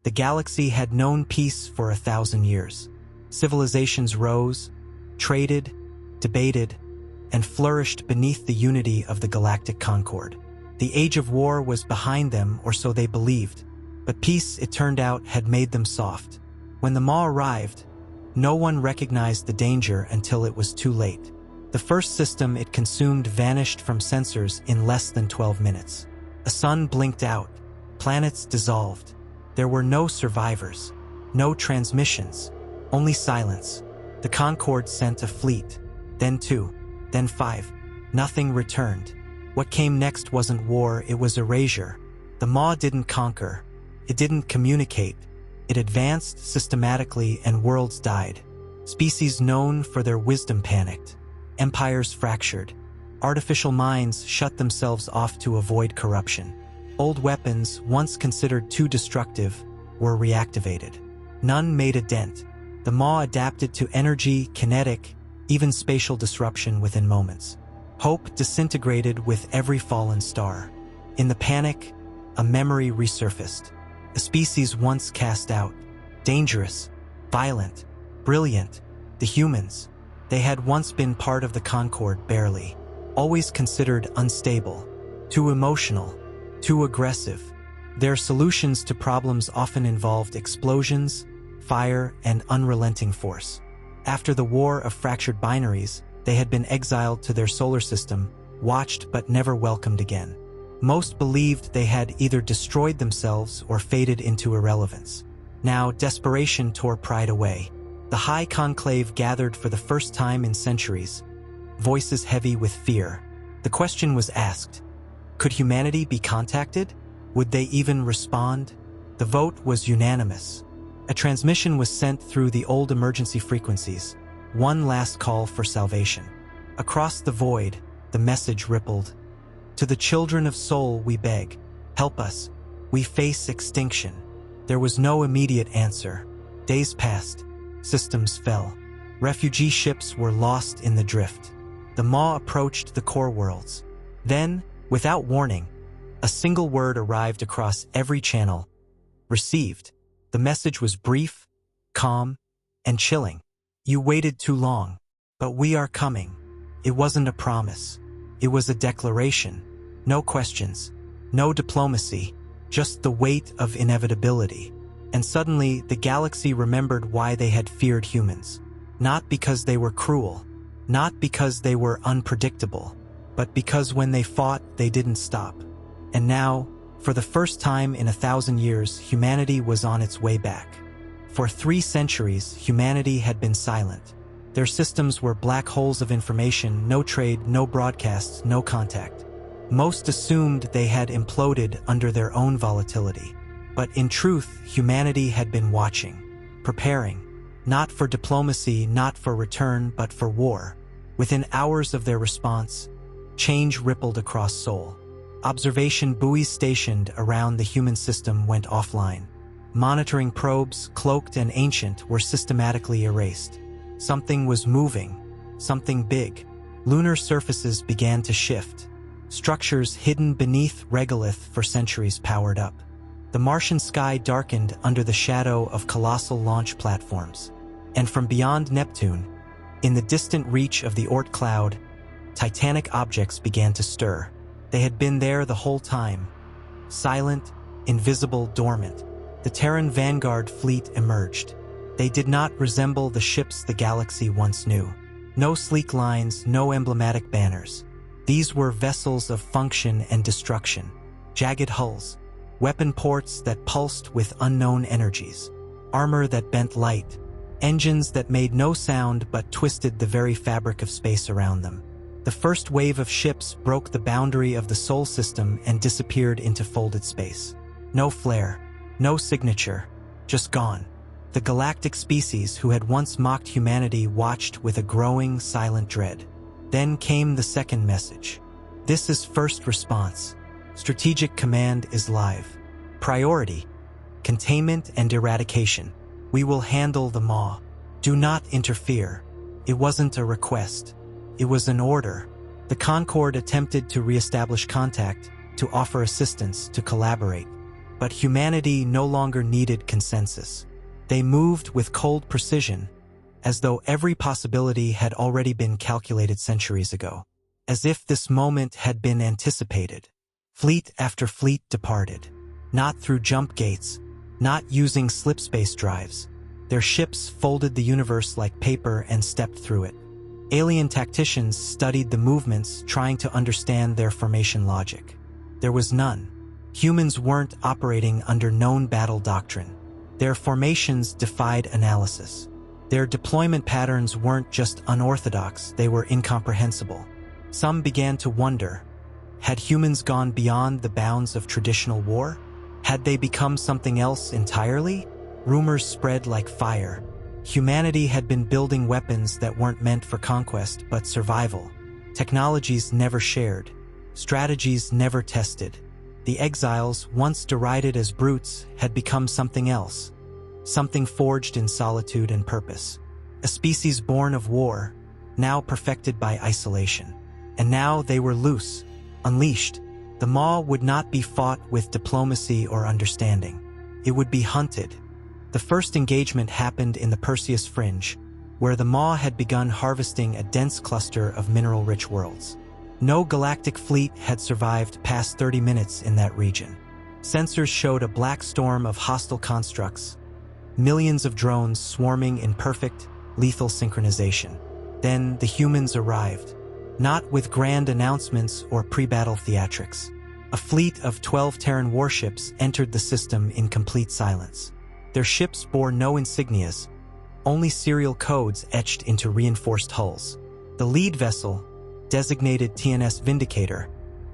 The galaxy had known peace for 1,000 years. Civilizations rose, traded, debated, and flourished beneath the unity of the galactic concord. The age of war was behind them, or so they believed, but peace, it turned out, had made them soft. When the Maw arrived, no one recognized the danger until it was too late. The first system it consumed vanished from sensors in less than 12 minutes. A sun blinked out, planets dissolved. There were no survivors, no transmissions, only silence. The Concord sent a fleet, then 2, then 5. Nothing returned. What came next wasn't war, it was erasure. The Maw didn't conquer. It didn't communicate. It advanced systematically, and worlds died. Species known for their wisdom panicked. Empires fractured. Artificial minds shut themselves off to avoid corruption. Old weapons, once considered too destructive, were reactivated. None made a dent. The Maw adapted to energy, kinetic, even spatial disruption within moments. Hope disintegrated with every fallen star. In the panic, a memory resurfaced. A species once cast out. Dangerous, violent, brilliant. The humans. They had once been part of the Concord, barely. Always considered unstable. Too emotional. Too aggressive. Their solutions to problems often involved explosions, fire, and unrelenting force. After the War of Fractured Binaries, they had been exiled to their solar system, watched but never welcomed again. Most believed they had either destroyed themselves or faded into irrelevance. Now, desperation tore pride away. The High Conclave gathered for the first time in centuries, voices heavy with fear. The question was asked, could humanity be contacted? Would they even respond? The vote was unanimous. A transmission was sent through the old emergency frequencies, one last call for salvation. Across the void, the message rippled. To the children of Sol we beg, help us. We face extinction. There was no immediate answer. Days passed. Systems fell. Refugee ships were lost in the drift. The Maw approached the core worlds. Then, without warning, a single word arrived across every channel. Received. The message was brief, calm, and chilling. You waited too long, but we are coming. It wasn't a promise. It was a declaration. No questions, no diplomacy, just the weight of inevitability. And suddenly, the galaxy remembered why they had feared humans. Not because they were cruel, not because they were unpredictable, but because when they fought, they didn't stop. And now, for the first time in 1,000 years, humanity was on its way back. For 3 centuries, humanity had been silent. Their systems were black holes of information, no trade, no broadcasts, no contact. Most assumed they had imploded under their own volatility. But in truth, humanity had been watching, preparing, not for diplomacy, not for return, but for war. Within hours of their response, change rippled across Sol. Observation buoys stationed around the human system went offline. Monitoring probes, cloaked and ancient, were systematically erased. Something was moving, something big. Lunar surfaces began to shift. Structures hidden beneath regolith for centuries powered up. The Martian sky darkened under the shadow of colossal launch platforms. And from beyond Neptune, in the distant reach of the Oort cloud, titanic objects began to stir. They had been there the whole time. Silent, invisible, dormant. The Terran Vanguard fleet emerged. They did not resemble the ships the galaxy once knew. No sleek lines, no emblematic banners. These were vessels of function and destruction. Jagged hulls, weapon ports that pulsed with unknown energies, armor that bent light, engines that made no sound but twisted the very fabric of space around them. The first wave of ships broke the boundary of the Sol system and disappeared into folded space. No flare, no signature, just gone. The galactic species who had once mocked humanity watched with a growing, silent dread. Then came the second message. This is first response. Strategic command is live. Priority, containment and eradication. We will handle the Maw. Do not interfere. It wasn't a request. It was an order. The Concord attempted to reestablish contact, to offer assistance, to collaborate. But humanity no longer needed consensus. They moved with cold precision, as though every possibility had already been calculated centuries ago. As if this moment had been anticipated. Fleet after fleet departed. Not through jump gates, not using slipspace drives. Their ships folded the universe like paper and stepped through it. Alien tacticians studied the movements, trying to understand their formation logic. There was none. Humans weren't operating under known battle doctrine. Their formations defied analysis. Their deployment patterns weren't just unorthodox, they were incomprehensible. Some began to wonder, had humans gone beyond the bounds of traditional war? Had they become something else entirely? Rumors spread like fire. Humanity had been building weapons that weren't meant for conquest but survival. Technologies never shared. Strategies never tested. The exiles, once derided as brutes, had become something else. Something forged in solitude and purpose. A species born of war, now perfected by isolation. And now they were loose, unleashed. The Maw would not be fought with diplomacy or understanding. It would be hunted. The first engagement happened in the Perseus Fringe, where the Maw had begun harvesting a dense cluster of mineral-rich worlds. No galactic fleet had survived past 30 minutes in that region. Sensors showed a black storm of hostile constructs, millions of drones swarming in perfect, lethal synchronization. Then the humans arrived, not with grand announcements or pre-battle theatrics. A fleet of 12 Terran warships entered the system in complete silence. Their ships bore no insignias, only serial codes etched into reinforced hulls. The lead vessel, designated TNS Vindicator,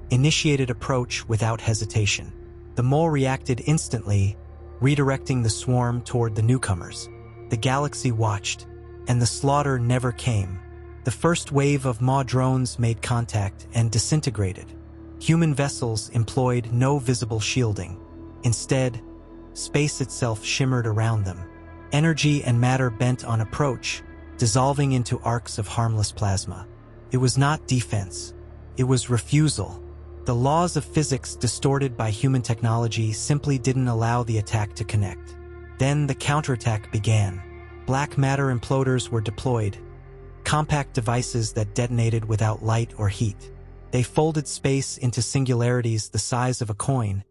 initiated approach without hesitation. The Mole reacted instantly, redirecting the swarm toward the newcomers. The galaxy watched, and the slaughter never came. The first wave of Maw drones made contact and disintegrated. Human vessels employed no visible shielding. Instead, space itself shimmered around them. Energy and matter bent on approach, dissolving into arcs of harmless plasma. It was not defense. It was refusal. The laws of physics, distorted by human technology, simply didn't allow the attack to connect. Then the counterattack began. Black matter imploders were deployed, compact devices that detonated without light or heat. They folded space into singularities the size of a coin,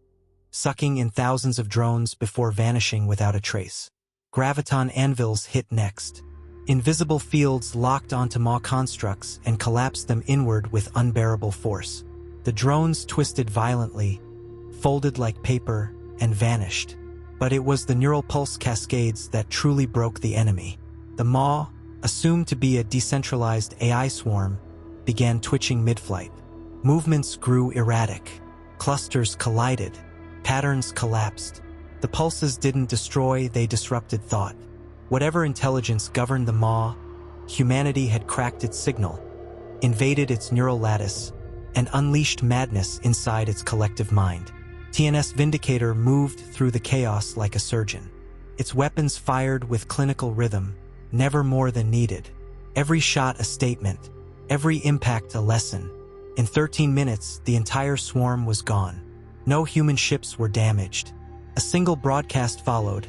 sucking in thousands of drones before vanishing without a trace. Graviton anvils hit next. Invisible fields locked onto Maw constructs and collapsed them inward with unbearable force. The drones twisted violently, folded like paper, and vanished. But it was the neural pulse cascades that truly broke the enemy. The Maw, assumed to be a decentralized AI swarm, began twitching mid-flight. Movements grew erratic. Clusters collided. Patterns collapsed. The pulses didn't destroy, they disrupted thought. Whatever intelligence governed the Maw, humanity had cracked its signal, invaded its neural lattice, and unleashed madness inside its collective mind. TNS Vindicator moved through the chaos like a surgeon. Its weapons fired with clinical rhythm, never more than needed. Every shot a statement, every impact a lesson. In 13 minutes, the entire swarm was gone. No human ships were damaged. A single broadcast followed,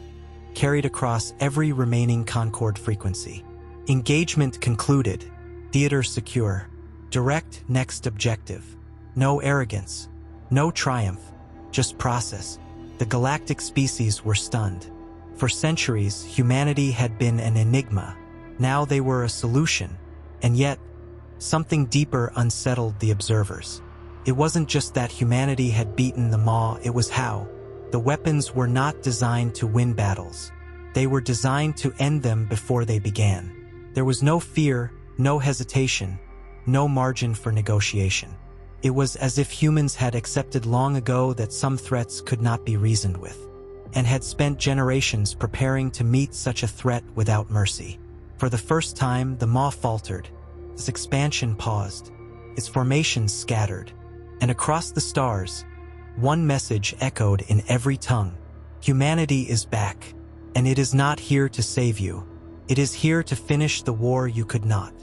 carried across every remaining Concorde frequency. Engagement concluded. Theater secure. Direct next objective. No arrogance. No triumph. Just process. The galactic species were stunned. For centuries, humanity had been an enigma. Now they were a solution. And yet, something deeper unsettled the observers. It wasn't just that humanity had beaten the Maw, it was how. The weapons were not designed to win battles. They were designed to end them before they began. There was no fear, no hesitation, no margin for negotiation. It was as if humans had accepted long ago that some threats could not be reasoned with, and had spent generations preparing to meet such a threat without mercy. For the first time, the Maw faltered. Its expansion paused. Its formations scattered. And across the stars, one message echoed in every tongue. Humanity is back, and it is not here to save you. It is here to finish the war you could not.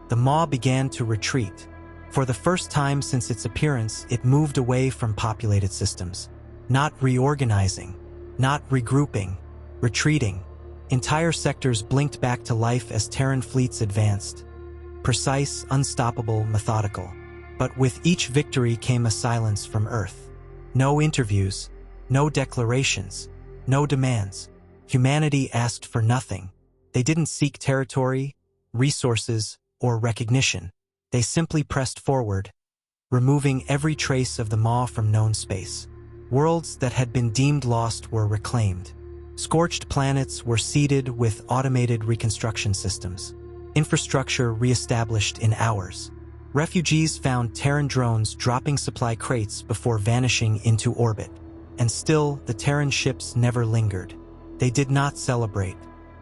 The Maw began to retreat. For the first time since its appearance, it moved away from populated systems. Not reorganizing, not regrouping, retreating. Entire sectors blinked back to life as Terran fleets advanced. Precise, unstoppable, methodical. But with each victory came a silence from Earth. No interviews, no declarations, no demands. Humanity asked for nothing. They didn't seek territory, resources, or recognition. They simply pressed forward, removing every trace of the maw from known space. Worlds that had been deemed lost were reclaimed. Scorched planets were seeded with automated reconstruction systems. Infrastructure reestablished in hours. Refugees found Terran drones dropping supply crates before vanishing into orbit. And still, the Terran ships never lingered. They did not celebrate.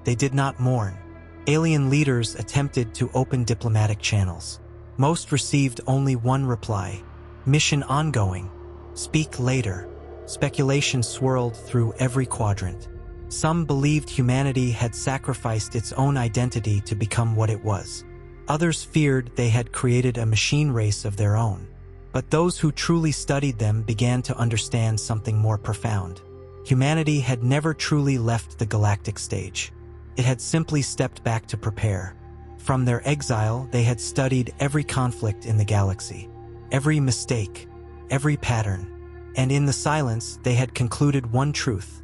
They did not mourn. Alien leaders attempted to open diplomatic channels. Most received only one reply: mission ongoing. Speak later. Speculation swirled through every quadrant. Some believed humanity had sacrificed its own identity to become what it was. Others feared they had created a machine race of their own. But those who truly studied them began to understand something more profound. Humanity had never truly left the galactic stage. It had simply stepped back to prepare. From their exile, they had studied every conflict in the galaxy, every mistake, every pattern. And in the silence, they had concluded one truth: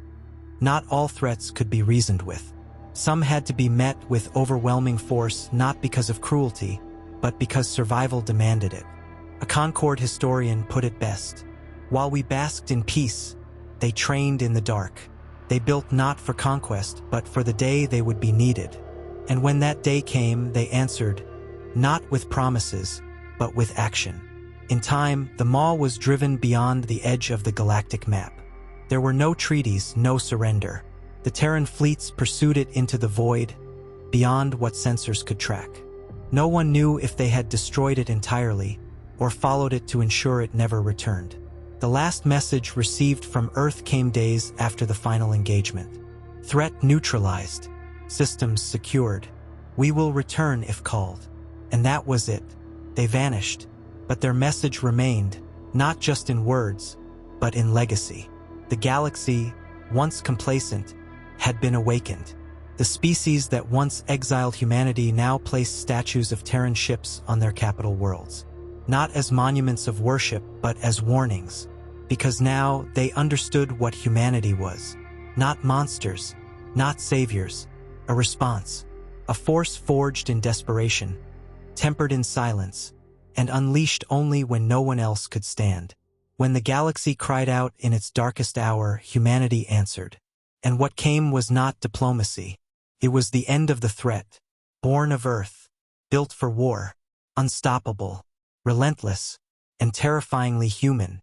not all threats could be reasoned with. Some had to be met with overwhelming force, not because of cruelty, but because survival demanded it. A Concord historian put it best: while we basked in peace, they trained in the dark. They built not for conquest, but for the day they would be needed. And when that day came, they answered, not with promises, but with action. In time, the maw was driven beyond the edge of the galactic map. There were no treaties, no surrender. The Terran fleets pursued it into the void, beyond what sensors could track. No one knew if they had destroyed it entirely, or followed it to ensure it never returned. The last message received from Earth came days after the final engagement. Threat neutralized. Systems secured. We will return if called. And that was it. They vanished. But their message remained, not just in words, but in legacy. The galaxy, once complacent, had been awakened. The species that once exiled humanity now placed statues of Terran ships on their capital worlds. Not as monuments of worship, but as warnings. Because now they understood what humanity was. Not monsters, not saviors. A response. A force forged in desperation, tempered in silence, and unleashed only when no one else could stand. When the galaxy cried out in its darkest hour, humanity answered. And what came was not diplomacy. It was the end of the threat, born of Earth, built for war, unstoppable, relentless, and terrifyingly human.